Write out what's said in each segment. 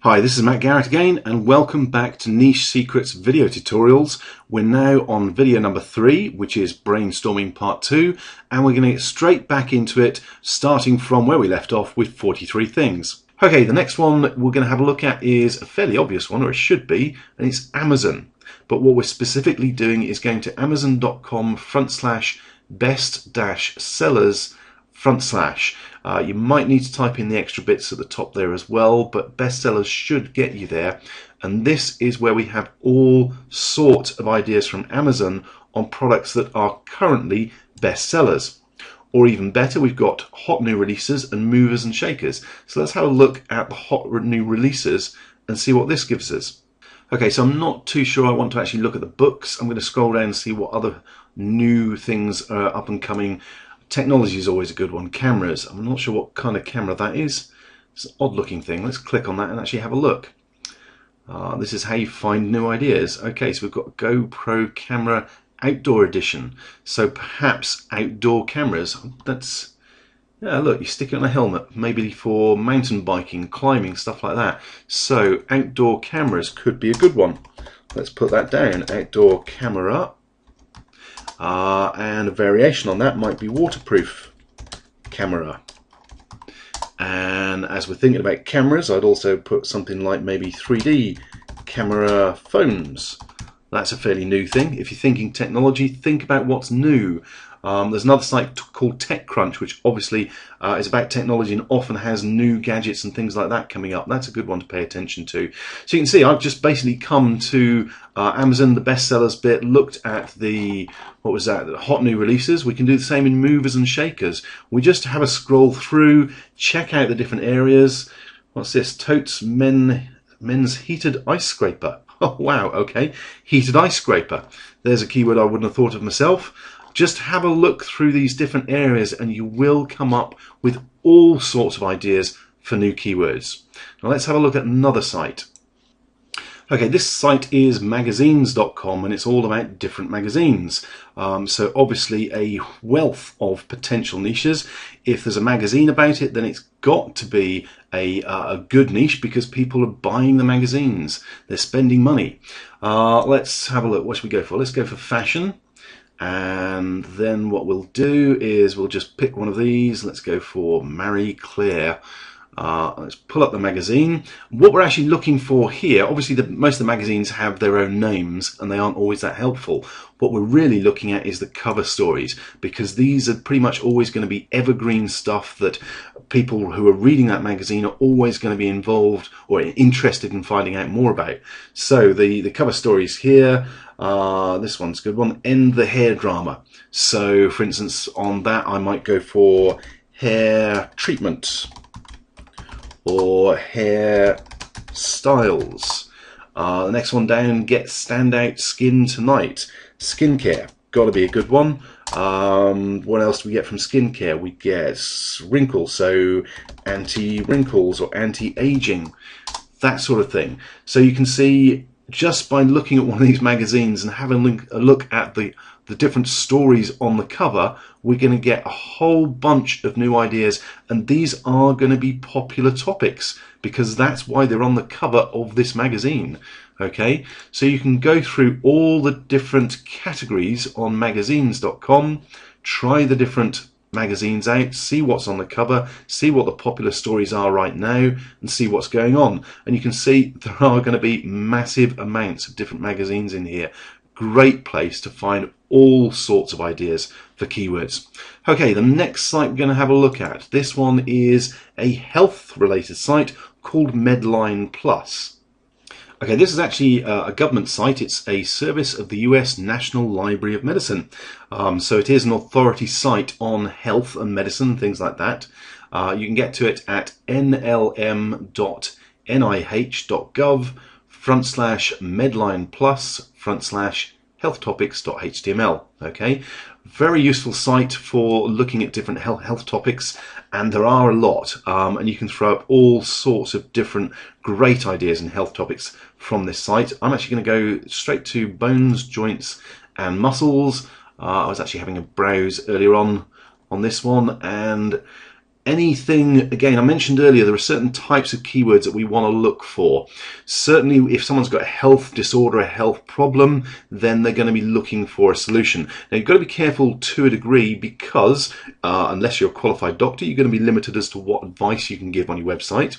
Hi, this is Matt Garrett again, and welcome back to Niche Secrets video tutorials. We're now on video number 3, which is brainstorming part 2, and we're going to get straight back into it, starting from where we left off with 43 things. Okay, the next one we're going to have a look at is a fairly obvious one, or it should be, and it's Amazon. But what we're specifically doing is going to amazon.com/best-sellers/. You might need to type in the extra bits at the top there as well, but bestsellers should get you there. And this is where we have all sorts of ideas from Amazon on products that are currently bestsellers. Or even better, we've got hot new releases and movers and shakers. So let's have a look at the hot new releases and see what this gives us. Okay, so I'm not too sure I want to actually look at the books. I'm going to scroll down and see what other new things are up and coming. Technology is always a good one. Cameras. I'm not sure what kind of camera that is. It's an odd looking thing. Let's click on that and actually have a look. This is how you find new ideas. Okay, so we've got GoPro camera outdoor edition. So perhaps outdoor cameras. That's, yeah, look, you stick it on a helmet, maybe for mountain biking, climbing, stuff like that. So outdoor cameras could be a good one. Let's put that down. Outdoor camera. And a variation on that might be waterproof camera. And as we're thinking about cameras, I'd also put something like maybe 3D camera phones. That's a fairly new thing. If you're thinking technology, think about what's new. There's another site called TechCrunch, which obviously is about technology and often has new gadgets and things like that coming up. That's a good one to pay attention to. So you can see I've just basically come to Amazon, the bestsellers bit, looked at the, what was that, the hot new releases. We can do the same in movers and shakers. We just have a scroll through, check out the different areas. What's this? Totes men's heated ice scraper. Oh wow, okay. Heated ice scraper. There's a keyword I wouldn't have thought of myself. Just have a look through these different areas and you will come up with all sorts of ideas for new keywords. Now let's have a look at another site. Okay, this site is magazines.com and it's all about different magazines. So obviously a wealth of potential niches. If there's a magazine about it, then it's got to be a good niche because people are buying the magazines. They're spending money. Let's have a look. What should we go for? Let's go for fashion. And then what we'll do is we'll just pick one of these. Let's go for Marie Claire. Let's pull up the magazine. What we're actually looking for here, obviously most of the magazines have their own names and they aren't always that helpful. What we're really looking at is the cover stories, because these are pretty much always going to be evergreen stuff that people who are reading that magazine are always going to be involved or interested in finding out more about. So the cover stories here, this one's a good one, End the Hair Drama. So for instance on that I might go for hair treatment or hair styles. The next one down, Get Standout Skin Tonight. Skincare, got to be a good one. What else do we get from skincare? We get wrinkles, so anti-wrinkles or anti-aging, that sort of thing. So you can see just by looking at one of these magazines and having a look at the different stories on the cover, we're going to get a whole bunch of new ideas, and these are going to be popular topics because that's why they're on the cover of this magazine. Okay, so you can go through all the different categories on magazines.com, try the different magazines out, see what's on the cover, see what the popular stories are right now, and see what's going on. And you can see there are going to be massive amounts of different magazines in here. Great place to find all sorts of ideas for keywords. Okay, the next site we're going to have a look at, this one is a health related site called Medlineplus. Okay, this is actually a government site. It's a service of the US National Library of Medicine. So it is an authority site on health and medicine, things like that. You can get to it at nlm.nih.gov/medlineplus/healthtopics.html. Okay, very useful site for looking at different health topics, and there are a lot, and you can throw up all sorts of different great ideas in health topics from this site. I'm actually going to go straight to bones, joints and muscles. I was actually having a browse earlier on this one, and Anything, again, I mentioned earlier, there are certain types of keywords that we want to look for. Certainly, if someone's got a health disorder, a health problem, then they're going to be looking for a solution. Now, you've got to be careful to a degree because, unless you're a qualified doctor, you're going to be limited as to what advice you can give on your website.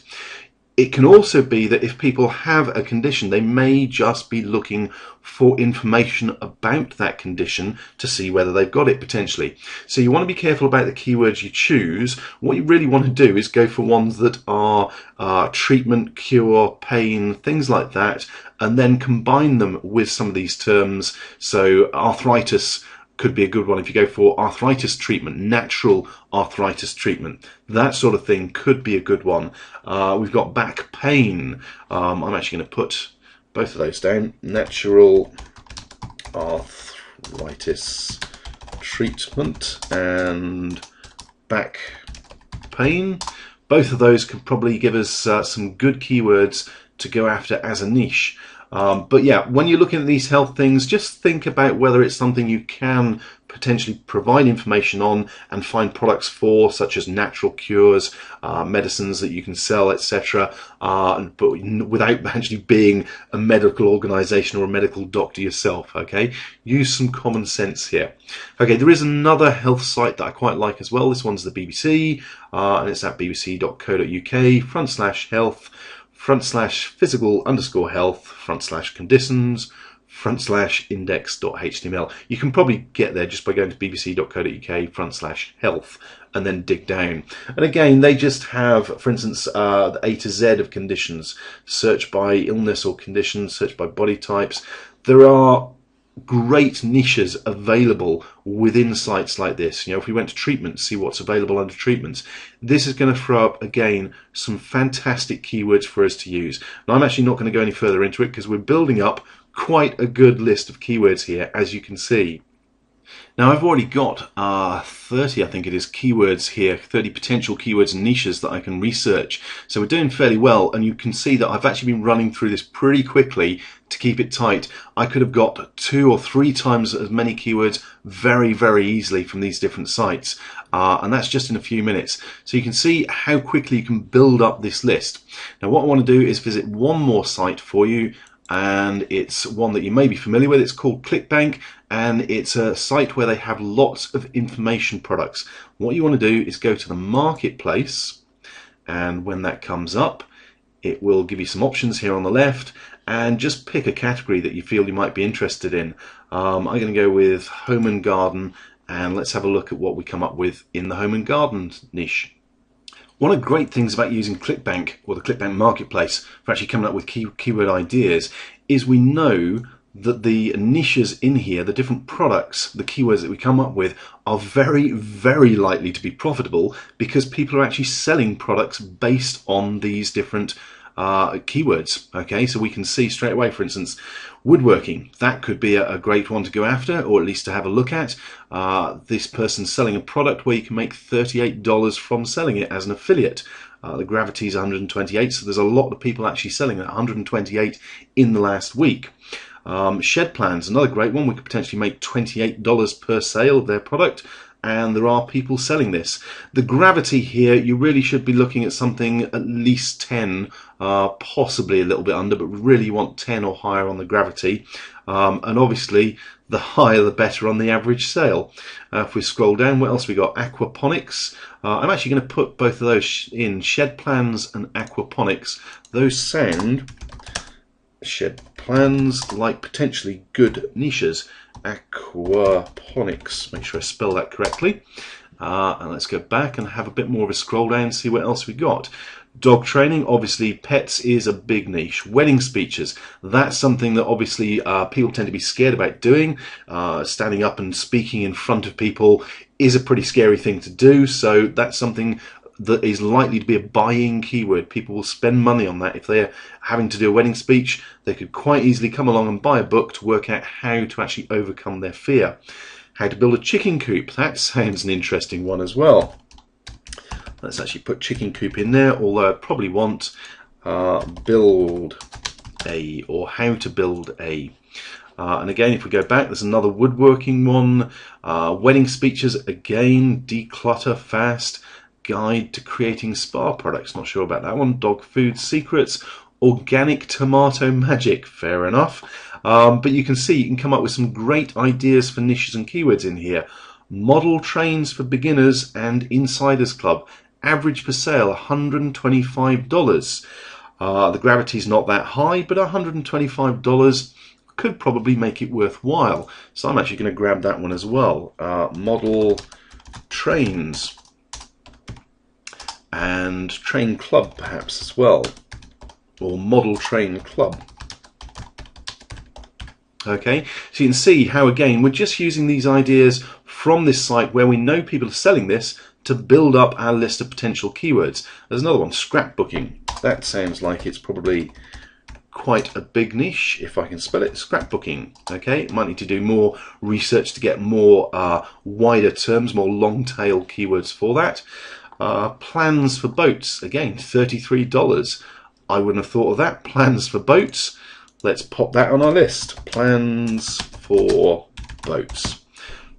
It can also be that if people have a condition, they may just be looking for information about that condition to see whether they've got it potentially. So you want to be careful about the keywords you choose. What you really want to do is go for ones that are treatment, cure, pain, things like that, and then combine them with some of these terms. So arthritis could be a good one if you go for arthritis treatment, natural arthritis treatment. That sort of thing could be a good one. We've got back pain. I'm actually going to put both of those down. Natural arthritis treatment and back pain. Both of those could probably give us some good keywords to go after as a niche. But yeah, when you're looking at these health things, just think about whether it's something you can potentially provide information on and find products for, such as natural cures, medicines that you can sell, etc. But without actually being a medical organization or a medical doctor yourself, okay? Use some common sense here. Okay, there is another health site that I quite like as well. This one's the BBC, and it's at bbc.co.uk/health /physical_health /conditions /index.html. You can probably get there just by going to bbc.co.uk/health and then dig down. And again, they just have, for instance, the A to Z of conditions. Search by illness or conditions, search by body types. There are great niches available within sites like this. You know, if we went to treatment, see what's available under treatments, this is going to throw up again some fantastic keywords for us to use. Now, I'm actually not going to go any further into it because we're building up quite a good list of keywords here, as you can see. Now, I've already got 30, I think it is, keywords here, 30 potential keywords and niches that I can research. So we're doing fairly well, and you can see that I've actually been running through this pretty quickly to keep it tight. I could have got 2 or 3 times as many keywords very, very easily from these different sites. And that's just in a few minutes. So you can see how quickly you can build up this list. Now, what I want to do is visit one more site for you, and it's one that you may be familiar with. It's called Clickbank, and it's a site where they have lots of information products. What you want to do is go to the marketplace, and when that comes up, it will give you some options here on the left, and just pick a category that you feel you might be interested in. I'm going to go with home and garden, and let's have a look at what we come up with in the home and garden niche. One of the great things about using Clickbank, or the Clickbank marketplace, for actually coming up with keyword ideas, is we know that the niches in here, the different products, the keywords that we come up with, are very, very likely to be profitable because people are actually selling products based on these different keywords. Okay, so we can see straight away, for instance, woodworking. That could be a great one to go after, or at least to have a look at. This person's selling a product where you can make $38 from selling it as an affiliate. The gravity is 128, so there's a lot of people actually selling at 128 in the last week. Shed plans, another great one. We could potentially make $28 per sale of their product, and there are people selling this. The gravity here, you really should be looking at something at least 10, possibly a little bit under, but really you want 10 or higher on the gravity. And obviously, the higher the better on the average sale. If we scroll down, what else we got? Aquaponics. I'm actually going to put both of those in, shed plans and aquaponics. Those sound, shed plans, like potentially good niches. Aquaponics, make sure I spell that correctly. And let's go back and have a bit more of a scroll down and see what else we got. Dog training, obviously pets is a big niche. Wedding speeches, that's something that obviously people tend to be scared about doing. Standing up and speaking in front of people is a pretty scary thing to do, so that's something that is likely to be a buying keyword. People will spend money on that. If they're having to do a wedding speech, they could quite easily come along and buy a book to work out how to actually overcome their fear. How to build a chicken coop, that sounds an interesting one as well. Let's actually put chicken coop in there, although I'd probably want build a, or how to build a. And again, if we go back, there's another woodworking one. Wedding speeches, again, declutter fast. Guide to Creating Spa Products. Not sure about that one. Dog Food Secrets. Organic Tomato Magic. Fair enough. But you can see you can come up with some great ideas for niches and keywords in here. Model trains for beginners and Insiders Club. Average per sale $125. The gravity's not that high, but $125 could probably make it worthwhile. So I'm actually going to grab that one as well. Model trains and train club perhaps as well, or model train club. Okay, so you can see how again we're just using these ideas from this site where we know people are selling this to build up our list of potential keywords. There's another one, scrapbooking. That sounds like it's probably quite a big niche, if I can spell it. Scrapbooking. Okay, might need to do more research to get more wider terms, more long tail keywords for that. Plans for boats, again $33. I wouldn't have thought of that. Plans for boats. Let's pop that on our list. Plans for boats.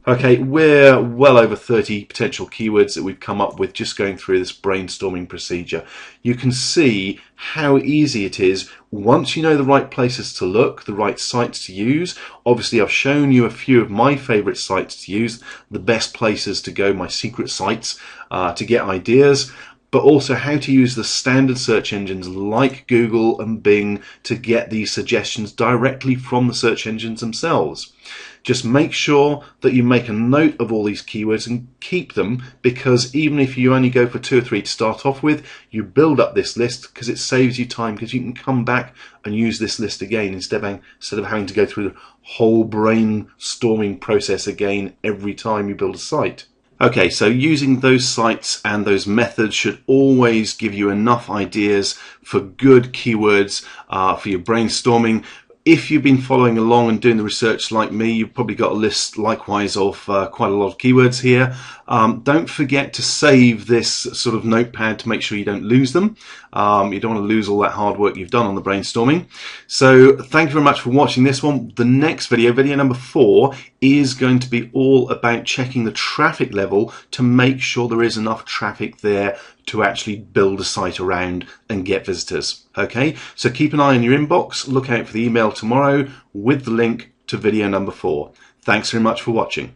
Okay, we're well over 30 potential keywords that we've come up with just going through this brainstorming procedure. You can see how easy it is once you know the right places to look, the right sites to use. Obviously, I've shown you a few of my favorite sites to use, the best places to go, my secret sites, to get ideas, but also how to use the standard search engines like Google and Bing to get these suggestions directly from the search engines themselves. Just make sure that you make a note of all these keywords and keep them, because even if you only go for 2 or 3 to start off with, you build up this list because it saves you time, because you can come back and use this list again instead of having to go through the whole brainstorming process again every time you build a site. Okay, so using those sites and those methods should always give you enough ideas for good keywords for your brainstorming. If you've been following along and doing the research like me, you've probably got a list likewise of quite a lot of keywords here. Don't forget to save this sort of notepad to make sure you don't lose them. You don't want to lose all that hard work you've done on the brainstorming. So thank you very much for watching this one. The next video, video number 4, is going to be all about checking the traffic level to make sure there is enough traffic there to actually build a site around and get visitors. Okay, so keep an eye on your inbox, look out for the email tomorrow with the link to video number 4. Thanks very much for watching.